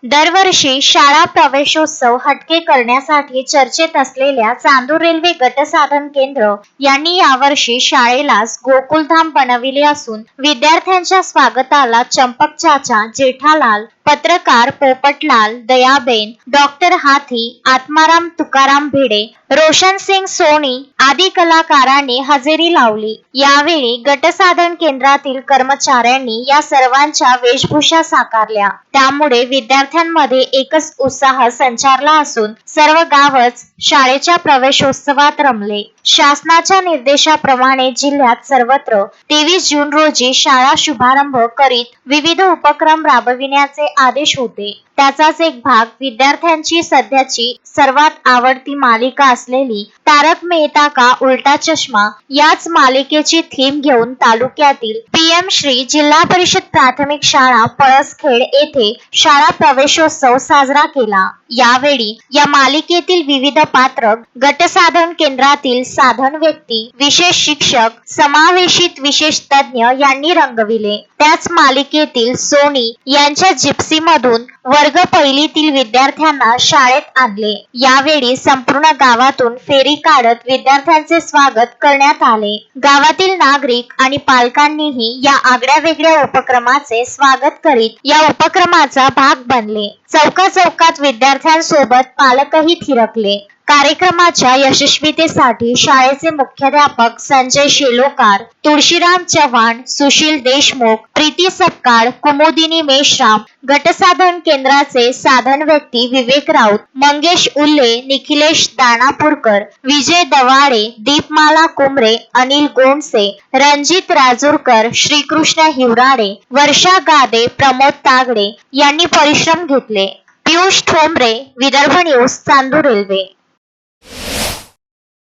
दरवर्षी शाळा प्रवेशोत्सव हटके करण्यासाठी चर्चेत असलेल्या चांदूर रेल्वे गटसाधन केंद्र यांनी यावर्षी शाळेलाच गोकुलधाम बनविले असून विद्यार्थ्यांच्या स्वागताला चंपक चाचा, जेठालाल, पत्रकार पोपटलाल, दयाबेन, डॉक्टर हाथी, आत्माराम तुकाराम भिडे, रोशन सिंग सोनी आदी कलाकारांनी हजेरी लावली। यावेळी गटसाधन केंद्रातील कर्मचाऱ्यांनी या सर्वांच्या वेशभूषा साकारल्या। त्यामुळे विद्यार्थ्यांमध्ये एकच उत्साह संचारला असून सर्व गावच शाळेच्या प्रवेशोत्सवात रमले। शासनाच्या निर्देशाप्रमाणे जिल्ह्यात सर्वत्र 23 जून रोजी शाळा शुभारंभ करीत विविध उपक्रम राबविण्याचे आदेश होते। त्याचाच एक भाग विद्यार्थ्यांची सध्याची सर्वात आवडती मालिका असलेली तारक मेहता का उल्टा चष्मा याच मालिकेची थीम घेऊन तालुक्यातील पीएम श्री जिल्हा परिषद प्राथमिक शाळा पळसखेड येथे शाळा प्रवेशोत्सव साजरा केला। यावेळी या मालिकेतील विविध पात्र, गटसाधन केंद्रातील साधन व्यक्ती, विशेष शिक्षक, समावेशित विशेष तज्ञ यांनी रंगविले। त्याच मालिकेतील सोनी यांच्या जिप्सी मधून वर्ग पहिलीतील विद्यार्थ्यांना शाळेत आणले। यावेळी संपूर्ण गावातून फेरी काढत विद्यार्थ्यांचे स्वागत करण्यात आले। गावातील नागरिक आणि पालकांनीही या आगळ्या वेगळ्या उपक्रमाचे स्वागत करीत या उपक्रमाचा भाग बनले। चौकाचौकात विद्यार्थ्यांसोबत पालकही थिरकले। कार्यक्रमाच्या यशस्वीतेसाठी शाळेचे मुख्याध्यापक संजय शेलोकार, तुळशीराम चव्हाण, सुशील देशमुख, प्रीती सपकाळ, कुमुदिनी मेश्राम, गटसाधन केंद्राचे साधन व्यक्ती विवेक राऊत, मंगेश उल्ले, निखिलेश दानापूरकर, विजय दवाडे, दीपमाला कुमरे, अनिल गोंडसे, रणजित राजूरकर, श्रीकृष्ण हिवराडे, वर्षा गादे, प्रमोद तागडे यांनी परिश्रम घेतले। Piyush Thombre, Vidarbha news, Chandur railway.